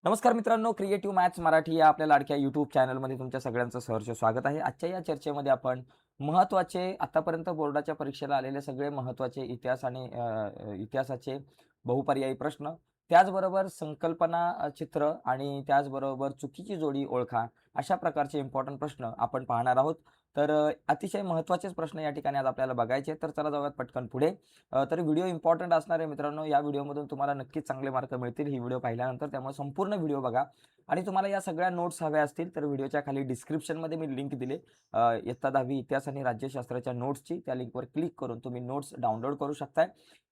नमस्कार मित्रांनो, creative maths Marathi या आपल्या लाडक्या यूट्यूब चॅनलमध्ये तुमच्या सगळ्यांचं सहर्ष स्वागत आहे. आजच्या या चर्चेमध्ये आपण महत्त्वाचे आतापर्यंत बोर्डाच्या परीक्षेला आलेले सगळे महत्त्वाचे इतिहास आणि इतिहासाचे बहुपर्यायी प्रश्न, त्याचबरोबर संकल्पना चित्र आणि त्याचबरोबर चुकीची जोडी ओळखा, अशा प्रकारचे इम्पोर्टंट प्रश्न आपण पाहणार आहोत. तर अतिशय महत्त्वाचेच प्रश्न या ठिकाणी आज आपल्याला बघायचे आहेत. तर चला जाऊयात पटकन पुढे. तर व्हिडिओ इम्पोर्टंट असणार आहे मित्रांनो. या व्हिडिओमधून तुम्हाला नक्कीच चांगले मार्क मिळतील ही व्हिडिओ पाहिल्यानंतर. त्यामुळे संपूर्ण व्हिडिओ बघा आणि तुम्हाला या सगळ्या नोट्स हव्या असतील तर व्हिडिओच्या खाली डिस्क्रिप्शनमध्ये मी लिंक दिले. इयत्ता 10वी इतिहास आणि राज्यशास्त्राच्या नोट्सची. त्या लिंकवर क्लिक करून तुम्ही नोट्स डाउनलोड करू शकताय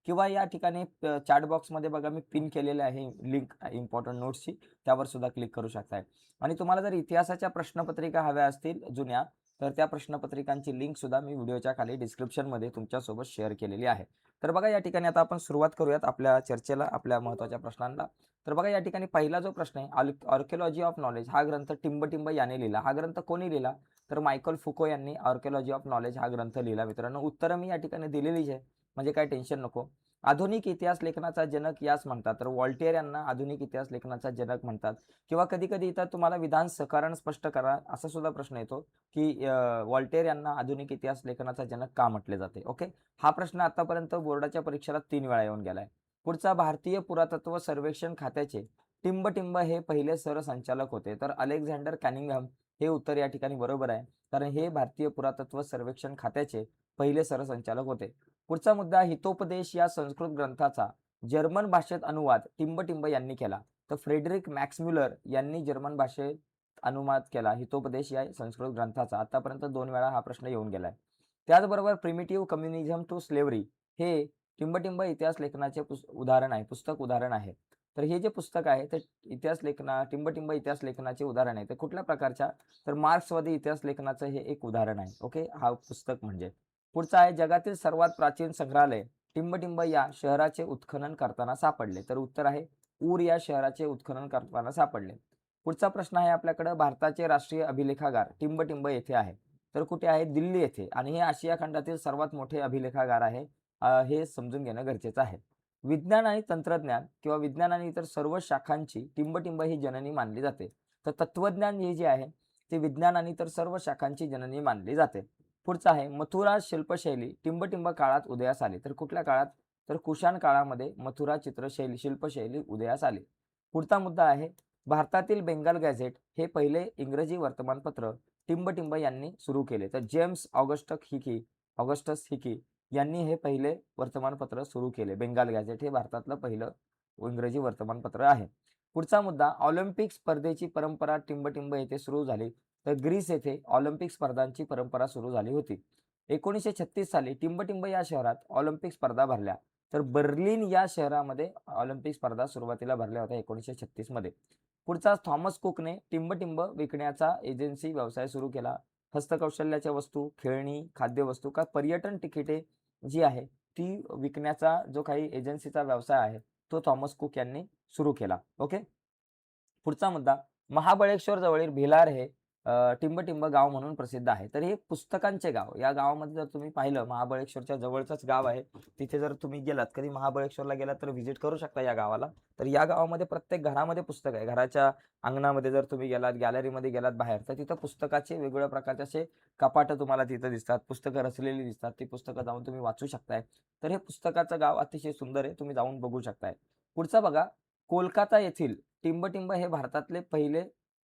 किंवा या ठिकाणी चॅट बॉक्समध्ये बघा मी पिन केलेले आहे लिंक इम्पोर्टंट नोट्सची. त्यावर सुद्धा क्लिक करू शकताय. आणि तुम्हाला जर इतिहासाच्या प्रश्नपत्रिका हव्या असतील जुन्या, तर त्या प्रश्नपत्रिकांची लिंक सुद्धा मी व्हिडिओच्या खाली डिस्क्रिप्शनमध्ये तुमच्यासोबत शेअर केलेली आहे. तर बघा या ठिकाणी आता आपण सुरुवात करूयात आपल्या चर्चेला, आपल्या महत्त्वाच्या प्रश्नांना. तर बघा या ठिकाणी पहिला जो प्रश्न आहे, आर्किओलॉजी ऑफ नॉलेज हा ग्रंथ टिंब याने लिहिला. हा ग्रंथ कोणी लिहिला? तर मायकल फुको यांनी आर्किओलॉजी ऑफ नॉलेज हा ग्रंथ लिहिला. मित्रांनो उत्तरं मी या ठिकाणी दिलेलीच आहे, म्हणजे काही टेन्शन नको. आधुनिक इतिहास लेखनाचा जनक यास म्हणतात. तर व्हॉल्टेअर यांना आधुनिक इतिहास लेखनाचा जनक म्हणतात. किंवा कधी-कधी इथं तुम्हाला विधान सकारण स्पष्ट करा असा सुद्धा प्रश्न येतो, की व्हॉल्टेअर यांना आधुनिक इतिहास लेखनाचा जनक का म्हटले जाते? ओके. हा प्रश्न आतापर्यंत बोर्डाच्या परीक्षेला 3 वेळा येऊन गेलाय. पुढचा भारतीय पुरातत्व सर्वेक्षण खात्याचे टिंब हे पहिले सरसंचालक होते. तर अलेक्झांडर कॅनिंघम हे उत्तर या ठिकाणी बरोबर आहे. कारण हे भारतीय पुरातत्व सर्वेक्षण खात्याचे पहिले सरसंचालक होते. पुढचा मुद्दा हितोपदेश या संस्कृत ग्रंथाचा जर्मन भाषेत अनुवाद टिंब यांनी केला. तर फ्रेडरिक मॅक्सम्युलर यांनी जर्मन भाषेत अनुवाद केला हितोपदेश या संस्कृत ग्रंथाचा. आतापर्यंत 2 वेळा हा प्रश्न येऊन गेलाय. त्याचबरोबर प्रिमिटिव्ह कम्युनिझम टू स्लेव्हरी हे टिंब इतिहास लेखनाचे उदाहरण आहे, पुस्तक उदाहरण आहे. तर हे जे पुस्तक आहे ते इतिहास टिंब इतिहास लेखनाचे उदाहरण आहे. ते कुठल्या प्रकारच्या? तर मार्क्सवादी इतिहास लेखनाचं हे एक उदाहरण आहे. ओके. हा पुस्तक म्हणजे. पुढचा आहे जगातील सर्वात प्राचीन संग्रहालय टिंब या शहराचे उत्खनन करताना सापडले. तर उत्तर आहे ऊर या शहराचे उत्खनन करताना सापडले. पुढचा प्रश्न आहे आपल्याकडे भारताचे राष्ट्रीय अभिलेखागार टिंब येथे आहे. तर कुठे आहे? दिल्ली येथे. आणि हे आशिया खंडातील सर्वात मोठे अभिलेखागार आहे. हे समजून घेणं गरजेचं आहे. विज्ञान आणि तंत्रज्ञान किंवा विज्ञान आणि इतर सर्व शाखांची टिंब ही जननी मानली जाते. तर तत्वज्ञान हे जे आहे ते विज्ञान आणि इतर सर्व शाखांची जननी मानली जाते. पुढचं आहे मथुरा शिल्पशैली टिंब काळात उदयास आली. तर कुठल्या काळात? तर कुशाण काळामध्ये मथुरा शिल्पशैली उदयास आली. पुढचा मुद्दा आहे भारतातील बेंगाल गॅझेट हे पहिले इंग्रजी वर्तमानपत्र टिंब यांनी सुरू केले. तर जेम्स ऑगस्टस हिकी यांनी हे पहिले वर्तमानपत्र सुरू केले. बेंगाल गॅझेट हे भारतातलं पहिलं इंग्रजी वर्तमानपत्र आहे. पुढचा मुद्दा ऑलिम्पिक स्पर्धेची परंपरा टिंब येथे सुरू झाली. तर ग्रीस येथे ऑलिम्पिक स्पर्धांची परंपरा सुरू झाली होती. 1936 साली टिंब या शहरात ऑलिम्पिक स्पर्धा भरल्या. तर बर्लिन या शहरामध्ये ऑलिम्पिक स्पर्धा सुरुवातीला भरल्या होत्या 1936 मध्ये. पुढचा थॉमस कुकने टिंब विकण्याचा एजन्सी व्यवसाय सुरू केला. हस्तकौशल्याच्या वस्तू, खेळणी, खाद्यवस्तू का पर्यटन तिकिटे जी आहे ती विकण्याचा जो काही एजन्सीचा व्यवसाय आहे तो थॉमस कुक यांनी सुरू केला. ओके. पुढचा मुद्दा महाबळेश्वर जवळील भिलार हे टिंब गाव म्हणून प्रसिद्ध आहे. तर हे पुस्तकांचे गाव. या गावामध्ये जर तुम्ही पाहिलं महाबळेश्वरच्या जवळचंच गाव आहे. तिथे जर तुम्ही गेलात, कधी महाबळेश्वरला गेलात तर व्हिजिट करू शकता या गावाला. तर या गावामध्ये प्रत्येक घरामध्ये पुस्तक आहे. घराच्या अंगणामध्ये जर तुम्ही गेलात, गॅलरीमध्ये गेलात बाहेर, तर तिथं पुस्तकाचे वेगवेगळ्या प्रकारचे असे कपाटं तुम्हाला तिथं दिसतात. पुस्तकं रचलेली दिसतात. ती पुस्तकं जाऊन तुम्ही वाचू शकताय. तर हे पुस्तकाचं गाव अतिशय सुंदर आहे. तुम्ही जाऊन बघू शकताय. पुढचा बघा कोलकाता येथील टिंब हे भारतातले पहिले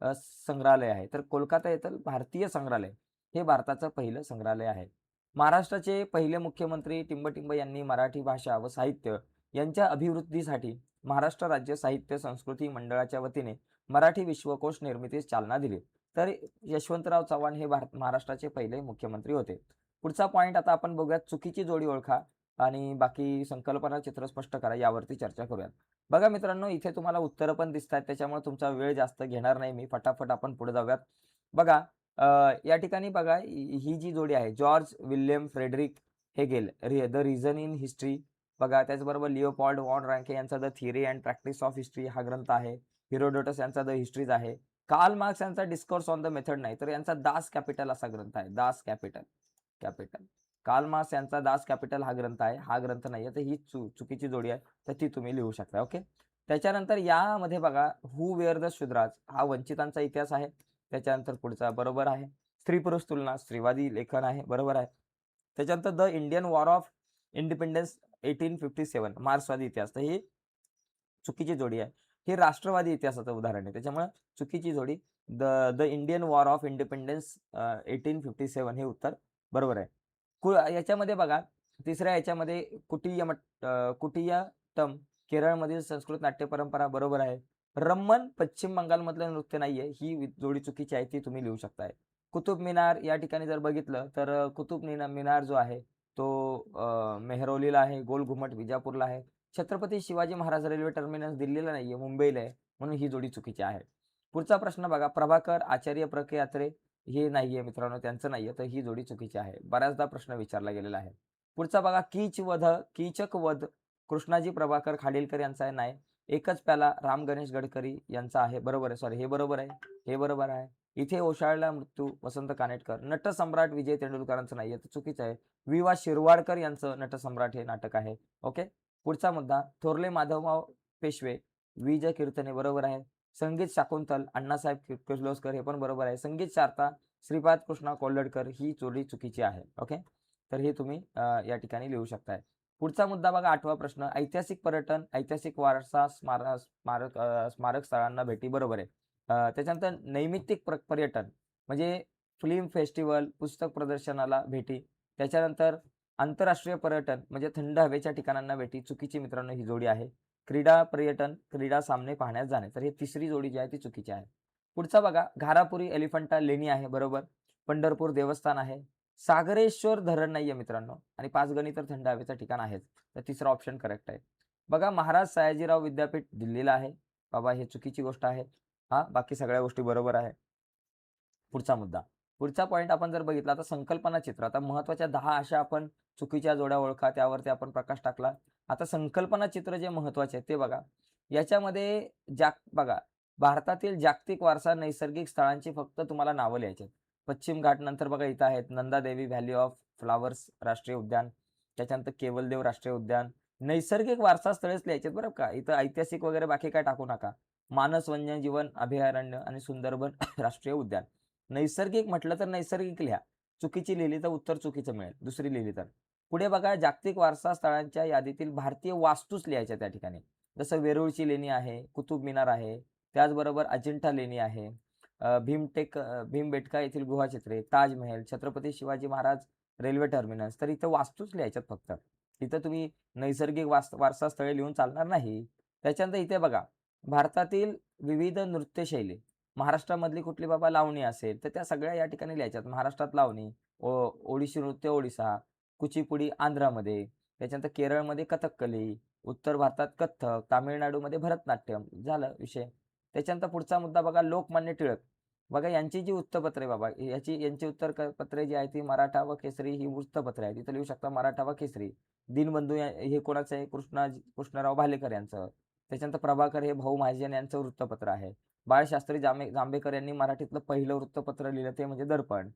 संग्रहालय आहे. तर कोलकाता येथील भारतीय संग्रहालय हे भारताचं पहिलं संग्रहालय आहे. महाराष्ट्राचे पहिले मुख्यमंत्री टिंब यांनी मराठी भाषा व साहित्य यांच्या अभिवृद्धीसाठी महाराष्ट्र राज्य साहित्य संस्कृती मंडळाच्या वतीने मराठी विश्वकोश निर्मितीस चालना दिली. तर यशवंतराव चव्हाण हे महाराष्ट्राचे पहिले मुख्यमंत्री होते. पुढचा पॉइंट आता आपण बघूयात चुकीची जोडी ओळखा आणि बाकी संकल्पना चित्र स्पष्ट करा यावरती चर्चा करूयात. बघा मित्रांनो इथे तुम्हाला उत्तरं पण दिसतायत त्याच्यामुळे तुमचा वेळ जास्त घेणार नाही मी. फटाफट आपण पुढे जाऊयात. बघा या ठिकाणी बघा ही जी जोडी आहे George William Frederick Hegel the reason in history बघा. त्याचबरोबर लिओपॉल्ड वॉन रँके यांचा the theory and practice of history हा ग्रंथ आहे. हिरोडोटस यांचा द हिस्ट्रीज आहे. कार्ल मार्क्स यांचा डिस्कोर्स ऑन द मेथड नाही, तर यांचा दास कॅपिटल असा ग्रंथ आहे. Das Kapital Kapital Karl Marx यांचा दास कॅपिटल हा ग्रंथ आहे. हा ग्रंथ नाहीये, तर ही चुकीची जोडी आहे, तर ती तुम्ही लिहू शकता. ओके. त्याच्यानंतर यामध्ये बघा हू वेअर द शूद्राज हा वंचितांचा इतिहास आहे. त्याच्यानंतर पुढचा बरोबर आहे. स्त्री-पुरुष तुलना स्त्रीवादी लेखन आहे. बरोबर आहे. त्याच्यानंतर the Indian war of independence 1857 मार्क्सवादी इतिहास. तर ही चुकीची जोडी आहे. हे राष्ट्रवादी इतिहासाचं उदाहरण आहे. त्याच्यामुळे चुकीची जोडी the the Indian war of independence 1857 हे उत्तर बरोबर आहे. याच्यामध्ये बघा तिसऱ्या याच्यामध्ये कुटियाट्टम केरळमधील संस्कृत नाट्य परंपरा बरोबर आहे. रम्मन पश्चिम बंगालमधलं नृत्य नाहीये. ही जोडी चुकीची आहे ती तुम्ही लिहू शकताय. कुतुब मिनार या ठिकाणी जर बघितलं तर कुतुब मिनार जो आहे तो मेहरौलीला आहे. गोल घुमट विजापूरला आहे. छत्रपती शिवाजी महाराज रेल्वे टर्मिनस दिल्लीला नाहीये, मुंबईला आहे. म्हणून ही जोडी चुकीची आहे. पुढचा प्रश्न बघा प्रभाकर आचार्य प्रके यात्रे हे नाहीये मित्रांनो, त्यांचं नाहीये. तर ही जोडी चुकीची आहे. बऱ्याचदा प्रश्न विचारला गेलेला आहे. पुढचा बघा कीचक वध कृष्णाजी प्रभाकर खाडीलकर यांचा आहे. नाही. एकच प्याला राम गणेश गडकरी यांचा आहे. बरोबर आहे. सॉरी हे बरोबर आहे. हे बरोबर आहे. इथे ओशाळला मृत्यू वसंत कानेटकर. नटसम्राट विजय तेंडुलकरांचं नाहीये. तर चुकीचं आहे. वि. शिरवाडकर यांचं नटसम्राट हे नाटक आहे. ओके. पुढचा मुद्दा थोरले माधवराव पेशवे विज कीर्तने बरोबर आहे. संगीत शाकुंतल अण्णासाहेब किर्लोस्कर हे पण बरोबर आहे. संगीत शारदा श्रीपाद कृष्णा कोल्हटकर ही जोडी चुकीची आहे. ओके. तर हे तुम्ही या ठिकाणी लिहू शकताय. पुढचा मुद्दा बघा 8वा प्रश्न ऐतिहासिक पर्यटन ऐतिहासिक वारसा स्मारक स्थळांना भेटी बरोबर आहे. त्याच्यानंतर नैमित्तिक पर्यटन म्हणजे फिल्म फेस्टिवल पुस्तक प्रदर्शनाला भेटी. त्याच्यानंतर आंतरराष्ट्रीय पर्यटन म्हणजे थंड हवेच्या ठिकाणांना भेटी चुकीची मित्रांनो ही जोडी आहे. क्रीडा पर्यटन क्रीडा सामने पाहण्यास जाणे तर ही तिसरी जोडी जी आहे ती चुकीची आहे. पुढचा बघा घारापुरी एलिफंटा लेणी आहे बरोबर. पंढरपूर देवस्थान आहे. सागरेश्वर धरण नाहीये मित्रांनो आणि पाचगणी तर थंड हवेचं ठिकाण आहेच. तर तिसरा ऑप्शन करेक्ट आहे. बघा महाराज सयाजीराव विद्यापीठ दिल्लीला आहे. बाबा हे चुकीची गोष्ट आहे. हा बाकी सगळ्या गोष्टी बरोबर आहे. पुढचा मुद्दा. पुढचा पॉइंट आपण जर बघितला तर संकल्पना चित्र. आता महत्त्वाच्या 10 अशा आपण चुकीच्या जोड्या ओळखा त्यावरती आपण प्रकाश टाकला. आता संकल्पना चित्र जे महत्त्वाचे आहे ते बघा. याच्यामध्ये बघा भारतातील जागतिक वारसा नैसर्गिक स्थळांची फक्त तुम्हाला नावं लिहायची आहेत. पश्चिम घाट नंतर बघा इथं आहेत नंदादेवी व्हॅली ऑफ फ्लॉवर्स राष्ट्रीय उद्यान. त्याच्यानंतर केवलदेव राष्ट्रीय उद्यान. नैसर्गिक वारसा स्थळेच लिहायचे बरं का. इथं ऐतिहासिक वगैरे बाकी काय टाकू नका. मानस वन्यजीवन अभयारण्य आणि सुंदरबन राष्ट्रीय उद्यान. नैसर्गिक म्हटलं तर नैसर्गिक लिहा. चुकीची लिहिली तर उत्तर चुकीचं मिळेल. दुसरी लिहिली तर. पुढे बघा जागतिक वारसा स्थळांच्या यादीतील भारतीय वास्तूच लिहायच्या त्या ठिकाणी. जसं वेरूळची लेणी आहे, कुतुब मिनार आहे, त्याचबरोबर अजिंठा लेणी आहे. भीमबेटका येथील गुहाचित्रे, ताजमहल, छत्रपती शिवाजी महाराज रेल्वे टर्मिनस. तर इथं वास्तूच लिहायच्यात फक्त. इथं तुम्ही नैसर्गिक वारसा स्थळे लिहून चालणार नाही. त्याच्यानंतर इथे बघा भारतातील विविध नृत्यशैली. महाराष्ट्रामधली कुठली बाबा लावणी असेल तर त्या सगळ्या या ठिकाणी लिहायच्यात. महाराष्ट्रात लावणी, ओडिशी नृत्य ओडिसा, कुचिपुडी आंध्रामध्ये, त्याच्यानंतर केरळमध्ये कथकली, उत्तर भारतात कथ्थक, तामिळनाडूमध्ये भरतनाट्यम. झालं विषय. त्याच्यानंतर पुढचा मुद्दा बघा लोकमान्य टिळक. बघा यांची जी वृत्तपत्रे बाबा यांची उत्तरपत्रे जी आहे ती मराठा व केसरी ही वृत्तपत्रे आहेत. इथं लिहू शकता मराठा व केसरी. दीनबंधू हे कोणाचं आहे कृष्णराव भालेकर यांचं. त्याच्यानंतर प्रभाकर हे भाऊ महाजन यांचं वृत्तपत्र आहे. बाळशास्त्री जांभेकर यांनी मराठीतलं पहिलं वृत्तपत्र लिहिलं ते म्हणजे दर्पण.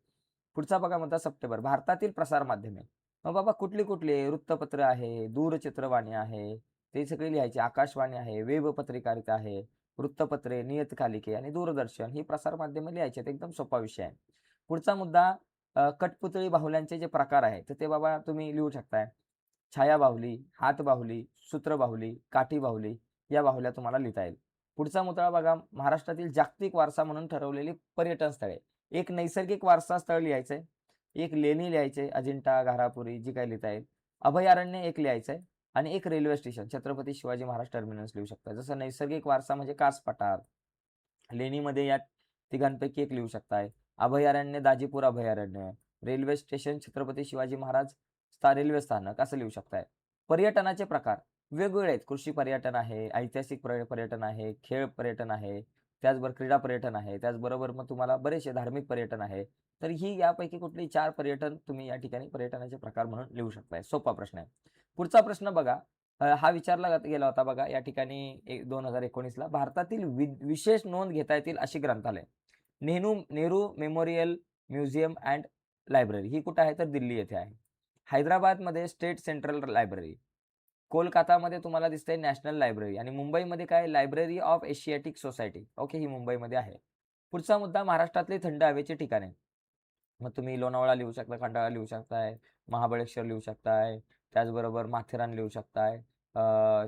पुढचा बघा म्हणता सप्टेंबर भारतातील प्रसार माध्यमे. मग बाबा कुठली वृत्तपत्र आहे, दूरचित्रवाणी आहे, ते सगळे लिहायचे. आकाशवाणी आहे, वेब पत्रिकारिता आहे, वृत्तपत्रे, नियतकालिके आणि दूरदर्शन ही प्रसार माध्यमे लिहायची आहेत. एकदम सोपा विषय आहे. पुढचा मुद्दा कठपुतळी बाहुल्यांचे जे प्रकार आहेत तर ते बाबा तुम्ही लिहू शकताय. छाया बाहुली, हात बाहुली, सूत्र बाहुली, काठी बाहुली या बाहुल्या तुम्हाला लिहिता येईल. पुढचा मुद्दा बघा महाराष्ट्रातील जागतिक वारसा म्हणून ठरवलेली पर्यटन स्थळे. एक नैसर्गिक वारसा स्थळ लिहायचंय. एक लेणी लिहायचे अजिंठा, घारापुरी जी काही लिहिता येईल. अभयारण्य एक लिहायचंय आणि एक railway station Chhatrapati Shivaji Maharaj terminus लिहू शकता. जसं नैसर्गिक वारसा म्हणजे कास पठार. लेणीमध्ये या तिघांपैकी एक लिहू शकताय. अभयारण्य दाजीपूर अभयारण्य. Railway station Chhatrapati Shivaji Maharaj railway स्थानक असं लिहू शकताय. पर्यटनाचे प्रकार वेगवेगळे आहेत. कृषी पर्यटन आहे, ऐतिहासिक पर्यटन आहे, खेळ पर्यटन आहे, त्याचबरोबर क्रीडा पर्यटन आहे, त्याचबरोबर मग तुम्हाला बरेचसे धार्मिक पर्यटन आहे. तर ही यापैकी कुठली 4 पर्यटन तुम्ही या ठिकाणी पर्यटनाचे प्रकार म्हणून लिहू शकताय. सोपा प्रश्न आहे. पुढचा प्रश्न बघा हा विचारला गेला होता बघा या ठिकाणी 2019ला भारतातील विशेष नोंद घेता येतील अशी ग्रंथालय. Nehru memorial museum and library ही कुठे आहे तर दिल्ली येथे आहे. हैदराबादमध्ये स्टेट सेंट्रल लायब्ररी. कोलकातामध्ये तुम्हाला दिसतंय नॅशनल लायब्ररी आणि मुंबईमध्ये काय library of Asiatic society. Okay, ही मुंबईमध्ये आहे. पुढचा मुद्दा महाराष्ट्रातली थंड हवेची ठिकाणे. मग तुम्ही लोणावळा लिहू शकता, खंडाळा लिहू शकताय, महाबळेश्वर लिहू शकताय, त्याचबरोबर माथेरान लिहू शकताय,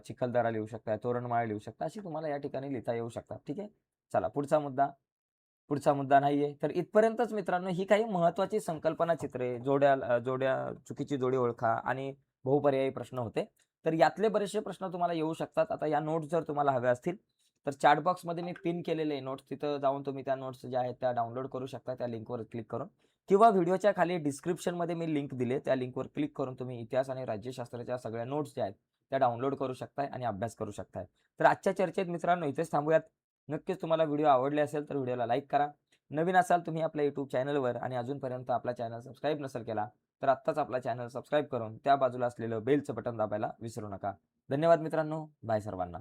चिखलदरा लिहू शकताय, तोरणमाळ लिहू शकता. अशी तुम्हाला या ठिकाणी लिहिता येऊ शकतात. ठीक आहे. चला पुढचा मुद्दा. पुढचा मुद्दा नाहीये. तर इथपर्यंतच मित्रांनो ही काही महत्त्वाची संकल्पना चित्रे, जोड्या, चुकीची जोडी ओळखा आणि बहुपर्यायी प्रश्न होते. तर यातले बरेचसे प्रश्न तुम्हाला येऊ शकतात. आता या नोट्स जर तुम्हाला हव्या असतील, तर चॅट बॉक्समध्ये मी पिन केलेले नोट्स तिथं जाऊन तुम्ही त्या नोट्स ज्या आहेत त्या डाउनलोड करू शकता त्या लिंकवर क्लिक करून किंवा व्हिडिओच्या खाली डिस्क्रिप्शनमध्ये मी लिंक दिले. त्या लिंकवर क्लिक करून तुम्ही इतिहास आणि राज्यशास्त्राच्या सगळ्या नोट्स ज्या आहेत त्या डाउनलोड करू शकताय आणि अभ्यास करू शकताय. तर आजच्या चर्चेत मित्रांनो इथेच थांबूयात. नक्कीच तुम्हाला व्हिडिओ आवडले असेल तर व्हिडिओला लाईक करा. नवीन असाल तुम्ही आपल्या YouTube चॅनलवर आणि अजूनपर्यंत आपला चॅनल सबस्क्राईब नसेल केला, तर आत्ताच आपला चॅनल सबस्क्राईब करून त्या बाजूला असलेलं बेलचं बटन दाबायला विसरू नका. धन्यवाद मित्रांनो. बाय सर्वांना.